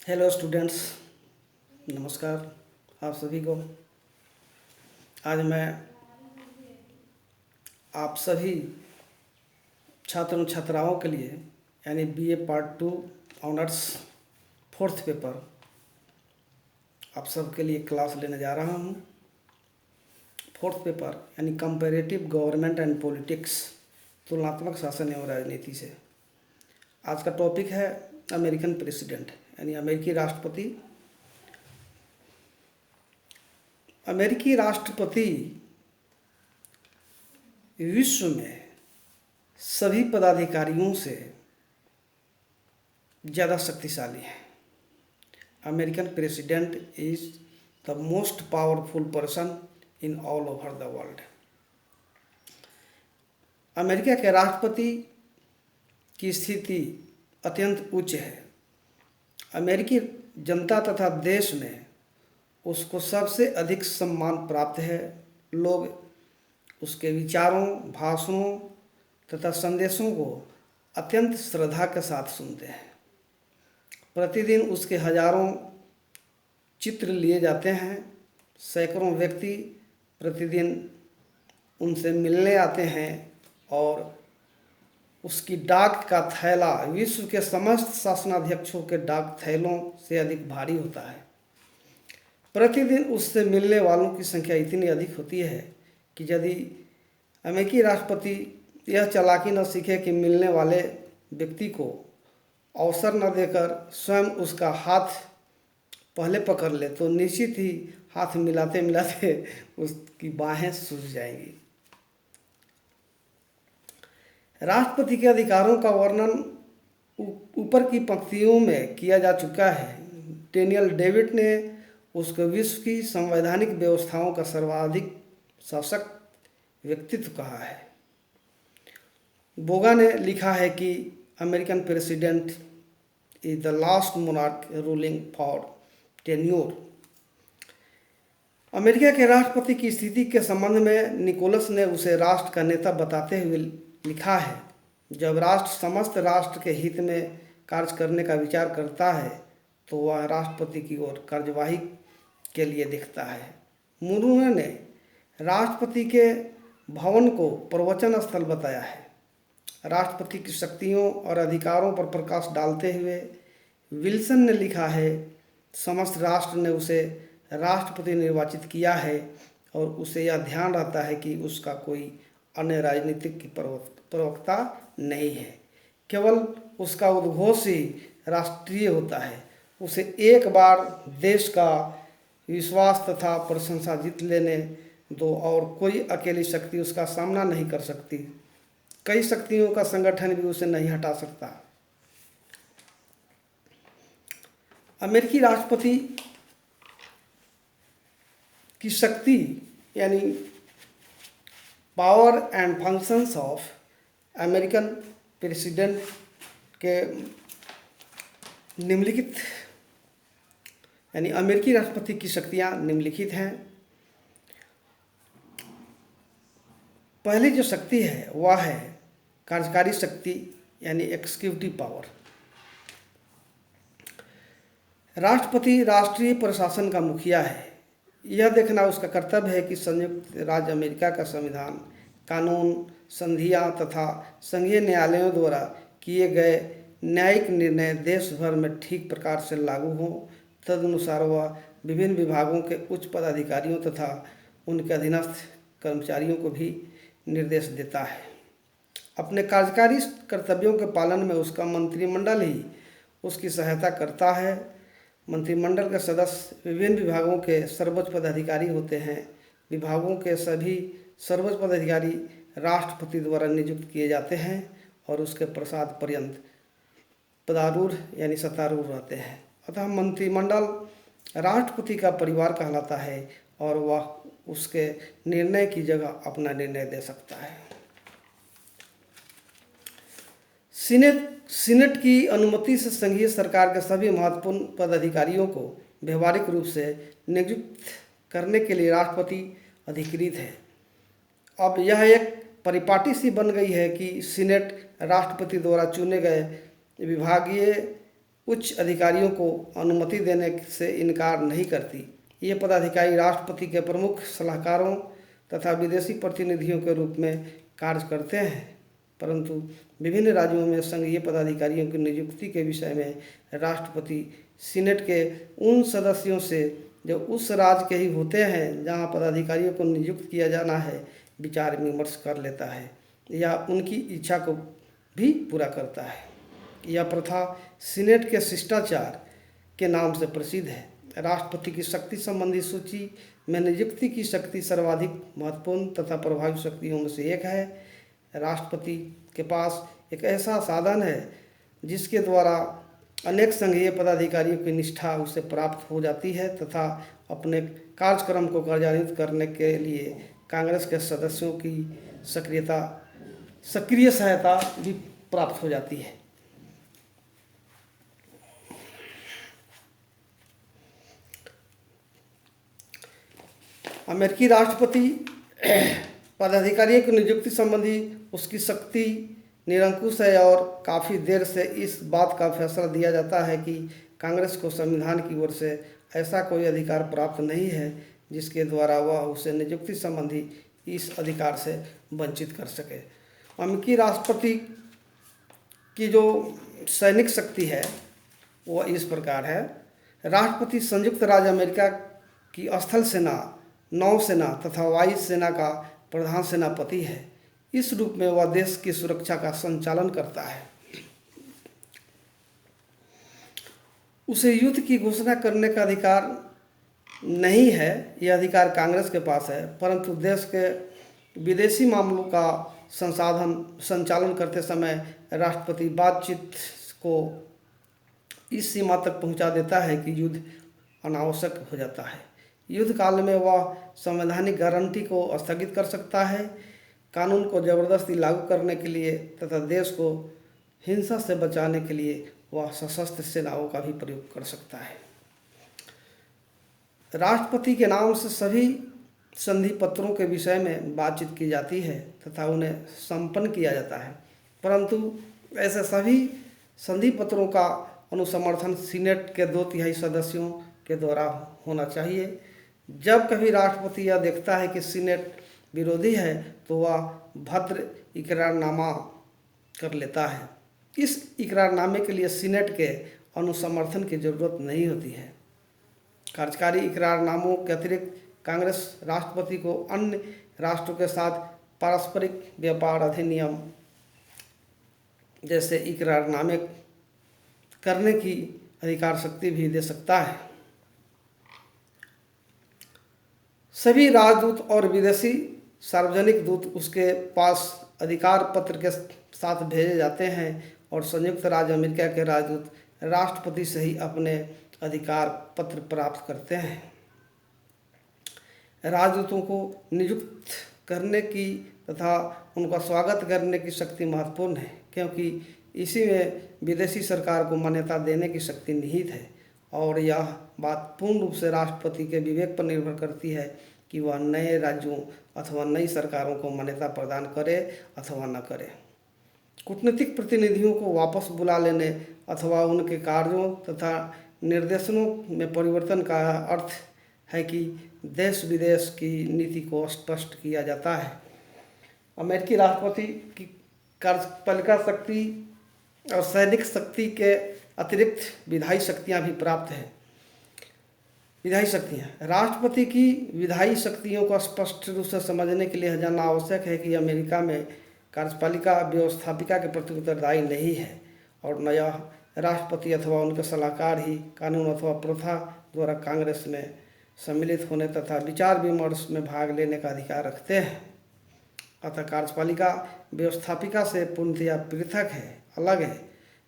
Hello students, नमस्कार आप सभी को। आज मैं आप सभी छात्रों छात्राओं के लिए यानी BA part 2 honours fourth paper आप सबके लिए क्लास लेने जा रहा हूँ। फोर्थ पेपर यानी कंपैरेटिव गवर्नमेंट एंड पॉलिटिक्स, तुलनात्मक शासन एवं राजनीति से। आज का टॉपिक है अमेरिकन प्रेसिडेंट यानी अमेरिकी राष्ट्रपति। अमेरिकी राष्ट्रपति विश्व में सभी पदाधिकारियों से ज़्यादा शक्तिशाली हैं। American president is the most powerful person in all over the world. America के राष्ट्रपति की स्थिति अत्यंत उच्च है। अमेरिकी जनता तथा देश में उसको सबसे अधिक सम्मान प्राप्त है। लोग उसके विचारों, भाषणों तथा संदेशों को अत्यंत श्रद्धा के साथ सुनते हैं। प्रतिदिन उसके हजारों चित्र लिए जाते हैं। सैकड़ों व्यक्ति प्रतिदिन उनसे मिलने आते हैं और उसकी डाक का थैला विश्व के समस्त शासनाध्यक्षों के डाक थैलों से अधिक भारी होता है। प्रतिदिन उससे मिलने वालों की संख्या इतनी अधिक होती है कि यदि अमेरिकी राष्ट्रपति यह चालाकी न सीखे कि मिलने वाले व्यक्ति को अवसर न देकर स्वयं उसका हाथ पहले पकड़ ले तो निश्चित ही हाथ मिलाते मिलाते उसकी बाहें सूज जाएंगी। राष्ट्रपति के अधिकारों का वर्णन ऊपर की पंक्तियों में किया जा चुका है। डेनियल डेविड ने उसको विश्व की संवैधानिक व्यवस्थाओं का सर्वाधिक सशक्त व्यक्तित्व कहा है। बोगा ने लिखा है कि American president is the last monarch ruling for tenure. America के राष्ट्रपति की स्थिति के संबंध में निकोलस ने उसे राष्ट्र का नेता बताते हुए लिखा है, जब राष्ट्र समस्त राष्ट्र के हित में कार्य करने का विचार करता है तो वह राष्ट्रपति की ओर कार्यवाही के लिए दिखता है। मुर्मू ने राष्ट्रपति के भवन को प्रवचन स्थल बताया है। राष्ट्रपति की शक्तियों और अधिकारों पर प्रकाश डालते हुए विल्सन ने लिखा है, समस्त राष्ट्र ने उसे राष्ट्रपति निर्वाचित किया है और उसे यह ध्यान रहता है कि उसका कोई अन्य राजनीतिक प्रवक्ता नहीं है, केवल उसका उद्घोष ही राष्ट्रीय होता है। उसे एक बार देश का विश्वास तथा प्रशंसा जीत लेने दो और कोई अकेली शक्ति उसका सामना नहीं कर सकती। कई शक्तियों का संगठन भी उसे नहीं हटा सकता। अमेरिकी राष्ट्रपति की शक्ति यानी power and functions of American president के निम्नलिखित यानी अमेरिकी राष्ट्रपति की शक्तियां निम्नलिखित हैं। पहली जो शक्ति है वह है कार्यकारी शक्ति यानी एक्जीक्यूटिव पावर। राष्ट्रपति राष्ट्रीय प्रशासन का मुखिया है। यह देखना उसका कर्तव्य है कि संयुक्त राज्य अमेरिका का संविधान, कानून, संधियां तथा संघीय न्यायालयों द्वारा किए गए न्यायिक निर्णय देश भर में ठीक प्रकार से लागू हों। तदनुसार वह विभिन्न विभागों के उच्च पदाधिकारियों तथा उनके अधीनस्थ कर्मचारियों को भी निर्देश देता है। अपने कार्यकारी कर्तव्यों के पालन में उसका मंत्रिमंडल ही उसकी सहायता करता है। मंत्रिमंडल के सदस्य विभिन्न विभागों के सर्वोच्च पदाधिकारी होते हैं। विभागों के सभी सर्वोच्च पदाधिकारी राष्ट्रपति द्वारा नियुक्त किए जाते हैं और उसके प्रसाद पर्यंत पदारूढ़ यानी सत्तारूढ़ रहते हैं। अतः मंत्रिमंडल राष्ट्रपति का परिवार कहलाता है और वह उसके निर्णय की जगह अपना निर्णय दे सकता है। सीनेट की अनुमति से संघीय सरकार के सभी महत्वपूर्ण पदाधिकारियों को व्यवहारिक रूप से नियुक्त करने के लिए राष्ट्रपति अधिकृत है। अब यह एक परिपाटी सी बन गई है कि सीनेट राष्ट्रपति द्वारा चुने गए विभागीय उच्च अधिकारियों को अनुमति देने से इनकार नहीं करती। ये पदाधिकारी राष्ट्रपति के प्रमुख सलाहकारों तथा विदेशी प्रतिनिधियों के रूप में कार्य करते हैं, परंतु विभिन्न राज्यों में संघीय पदाधिकारियों की नियुक्ति के विषय में राष्ट्रपति सीनेट के उन सदस्यों से जो उस राज्य के ही होते हैं जहां पदाधिकारियों को नियुक्त किया जाना है विचार विमर्श कर लेता है या उनकी इच्छा को भी पूरा करता है। यह प्रथा सीनेट के शिष्टाचार के नाम से प्रसिद्ध है। राष्ट्रपति की शक्ति संबंधी सूची में नियुक्ति की शक्ति सर्वाधिक महत्वपूर्ण तथा प्रभावी शक्तियों में से एक है। राष्ट्रपति के पास एक ऐसा साधन है जिसके द्वारा अनेक संघीय पदाधिकारियों की निष्ठा उसे प्राप्त हो जाती है तथा अपने कार्यक्रम को कार्यान्वित करने के लिए कांग्रेस के सदस्यों की सक्रिय सहायता भी प्राप्त हो जाती है। अमेरिकी राष्ट्रपति पदाधिकारियों की नियुक्ति संबंधी उसकी शक्ति निरंकुश है और काफ़ी देर से इस बात का फैसला दिया जाता है कि कांग्रेस को संविधान की ओर से ऐसा कोई अधिकार प्राप्त नहीं है जिसके द्वारा वह उसे नियुक्ति संबंधी इस अधिकार से वंचित कर सके। अमेरिकी राष्ट्रपति की जो सैनिक शक्ति है वह इस प्रकार है। राष्ट्रपति संयुक्त राज्य अमेरिका की स्थल सेना, नौसेना तथा वायु सेना का प्रधान सेनापति है। इस रूप में वह देश की सुरक्षा का संचालन करता है। उसे युद्ध की घोषणा करने का अधिकार नहीं है, यह अधिकार कांग्रेस के पास है, परंतु देश के विदेशी मामलों का संचालन करते समय राष्ट्रपति बातचीत को इस सीमा तक पहुंचा देता है कि युद्ध अनावश्यक हो जाता है। युद्ध काल में वह संवैधानिक गारंटी को स्थगित कर सकता है, कानून को जबरदस्ती लागू करने के लिए तथा देश को हिंसा से बचाने के लिए वह सशस्त्र सेनाओं का भी प्रयोग कर सकता है। राष्ट्रपति के नाम से सभी संधि पत्रों के विषय में बातचीत की जाती है तथा उन्हें संपन्न किया जाता है, परंतु ऐसे सभी संधि पत्रों का अनुसमर्थन सीनेट के 2/3 सदस्यों के द्वारा होना चाहिए। जब कभी राष्ट्रपति यह देखता है कि सीनेट विरोधी है तो वह भद्र इकरारनामा कर लेता है। इस इकरारनामे के लिए सीनेट के अनुसमर्थन की जरूरत नहीं होती है। कार्यकारी इकरारनामों के अतिरिक्त कांग्रेस राष्ट्रपति को अन्य राष्ट्रों के साथ पारस्परिक व्यापार अधिनियम जैसे इकरारनामे करने की अधिकार शक्ति भी दे सकता है। सभी राजदूत और विदेशी सार्वजनिक दूत उसके पास अधिकार पत्र के साथ भेजे जाते हैं और संयुक्त राज्य अमेरिका के राजदूत राष्ट्रपति से ही अपने अधिकार पत्र प्राप्त करते हैं। राजदूतों को नियुक्त करने की तथा उनका स्वागत करने की शक्ति महत्वपूर्ण है, क्योंकि इसी में विदेशी सरकार को मान्यता देने की शक्ति निहित है और यह बात पूर्ण रूप से राष्ट्रपति के विवेक पर निर्भर करती है कि वह नए राज्यों अथवा नई सरकारों को मान्यता प्रदान करे अथवा न करे। कूटनीतिक प्रतिनिधियों को वापस बुला लेने अथवा उनके कार्यों तथा निर्देशनों में परिवर्तन का अर्थ है कि देश विदेश की नीति को स्पष्ट किया जाता है। अमेरिकी राष्ट्रपति की कार्यपालिका शक्ति और सैनिक शक्ति के अतिरिक्त विधायी शक्तियाँ भी प्राप्त हैं। विधायी शक्तियाँ, राष्ट्रपति की विधायी शक्तियों को स्पष्ट रूप से समझने के लिए जानना आवश्यक है कि अमेरिका में कार्यपालिका व्यवस्थापिका के प्रति उत्तरदायी नहीं है और न यह राष्ट्रपति अथवा उनके सलाहकार ही कानून अथवा प्रथा द्वारा कांग्रेस में सम्मिलित होने तथा विचार विमर्श में भाग लेने का अधिकार रखते हैं। अतः कार्यपालिका व्यवस्थापिका से पूर्णतया पृथक है, अलग है।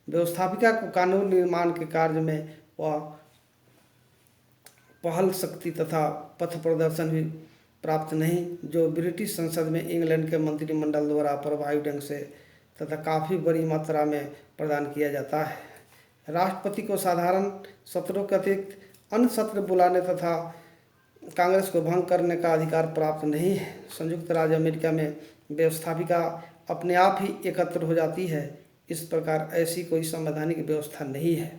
व्यवस्थापिका को कानून निर्माण के कार्य में वह पहल शक्ति तथा पथ प्रदर्शन भी प्राप्त नहीं, जो ब्रिटिश संसद में इंग्लैंड के मंत्रिमंडल द्वारा प्रभावी ढंग से तथा काफ़ी बड़ी मात्रा में प्रदान किया जाता है। राष्ट्रपति को साधारण सत्रों के अतिरिक्त अन्य सत्र बुलाने तथा कांग्रेस को भंग करने का अधिकार प्राप्त नहीं है। संयुक्त राज्य अमेरिका में व्यवस्थापिका अपने आप ही एकत्र हो जाती है। इस प्रकार ऐसी कोई संवैधानिक व्यवस्था नहीं है।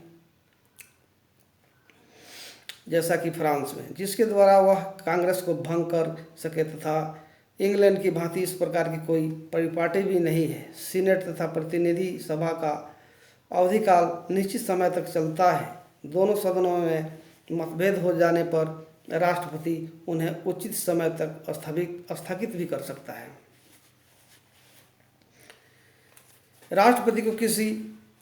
जैसा कि फ्रांस में, जिसके द्वारा वह कांग्रेस को भंग कर सके, तथा इंग्लैंड की भांति इस प्रकार की कोई परिपाटी भी नहीं है। सीनेट तथा प्रतिनिधि सभा का अवधिकाल निश्चित समय तक चलता है। दोनों सदनों में मतभेद हो जाने पर राष्ट्रपति उन्हें उचित समय तक स्थगित भी कर सकता है। राष्ट्रपति को किसी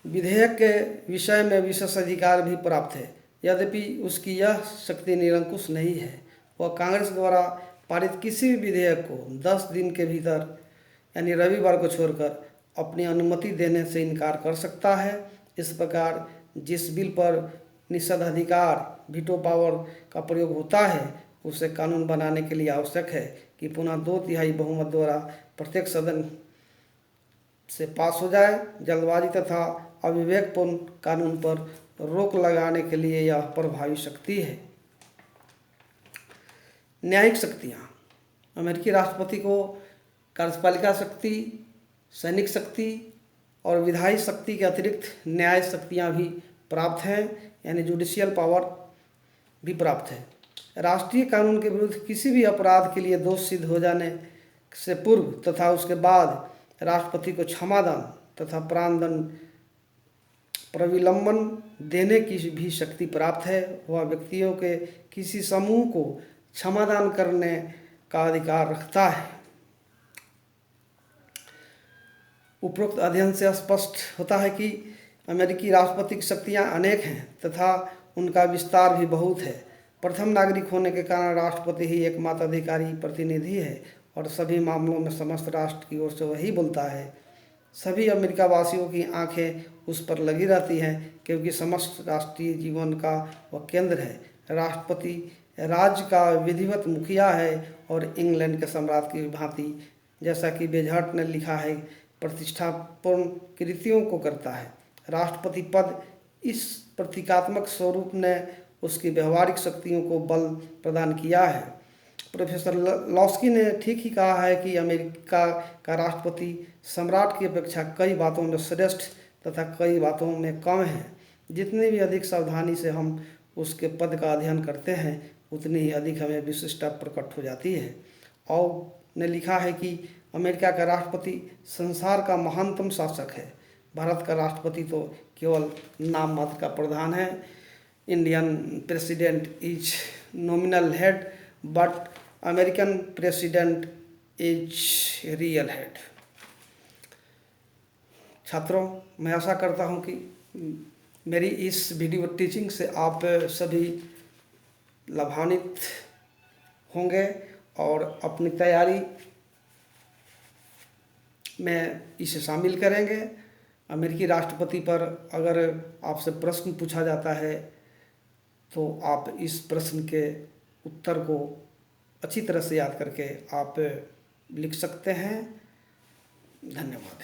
विधेयक के विषय में विशेषाधिकार भी प्राप्त है, यद्यपि उसकी यह शक्ति निरंकुश नहीं है। वह कांग्रेस द्वारा पारित किसी भी विधेयक को 10 दिन के भीतर यानी रविवार को छोड़कर अपनी अनुमति देने से इनकार कर सकता है। इस प्रकार जिस बिल पर निषेधाधिकार वीटो पावर का प्रयोग होता है, उसे कानून बनाने के लिए आवश्यक है कि पुनः 2/3 बहुमत द्वारा प्रत्येक सदन से पास हो जाए। जल्दबाजी तथा अविवेकपूर्ण कानून पर रोक लगाने के लिए यह प्रभावी शक्ति है। न्यायिक शक्तियाँ। अमेरिकी राष्ट्रपति को कार्यपालिका शक्ति, सैनिक शक्ति और विधायी शक्ति के अतिरिक्त न्याय शक्तियाँ भी प्राप्त हैं, यानी जुडिशियल पावर भी प्राप्त है। राष्ट्रीय कानून के विरुद्ध किसी भी अपराध के लिए दोष सिद्ध हो जाने से पूर्व तथा उसके बाद राष्ट्रपति को क्षमादान तथा प्राणदंड प्रविलंबन देने की भी शक्ति प्राप्त है। वह व्यक्तियों के किसी समूह को क्षमादान करने का अधिकार रखता है। उपरोक्त अध्ययन से स्पष्ट होता है कि अमेरिकी राष्ट्रपति की शक्तियाँ अनेक हैं तथा उनका विस्तार भी बहुत है। प्रथम नागरिक होने के कारण राष्ट्रपति ही एकमात्र अधिकारी प्रतिनिधि है और सभी मामलों में समस्त राष्ट्र की ओर से वही बोलता है। सभी अमेरिका वासियों की आंखें उस पर लगी रहती हैं क्योंकि समस्त राष्ट्रीय जीवन का वह केंद्र है। राष्ट्रपति राज्य का विधिवत मुखिया है और इंग्लैंड के सम्राट की भांति, जैसा कि बेझट ने लिखा है, प्रतिष्ठापूर्ण कृतियों को करता है। राष्ट्रपति पद इस प्रतीकात्मक स्वरूप ने उसकी व्यवहारिक शक्तियों को बल प्रदान किया है। प्रोफेसर लॉस्की ने ठीक ही कहा है कि अमेरिका का राष्ट्रपति सम्राट की अपेक्षा कई बातों में श्रेष्ठ तथा कई बातों में कम है। जितनी भी अधिक सावधानी से हम उसके पद का अध्ययन करते हैं, उतनी ही अधिक हमें विशिष्टता प्रकट हो जाती है। और ने लिखा है कि अमेरिका का राष्ट्रपति संसार का महानतम शासक है। भारत का राष्ट्रपति तो केवल नाम मात्र का प्रधान है। Indian president is nominal head but American president is real head. छात्रों, मैं आशा करता हूं कि मेरी इस वीडियो टीचिंग से आप सभी लाभान्वित होंगे और अपनी तैयारी में इसे शामिल करेंगे। अमेरिकी राष्ट्रपति पर अगर आपसे प्रश्न पूछा जाता है तो आप इस प्रश्न के उत्तर को अच्छी तरह से याद करके आप लिख सकते हैं। धन्यवाद।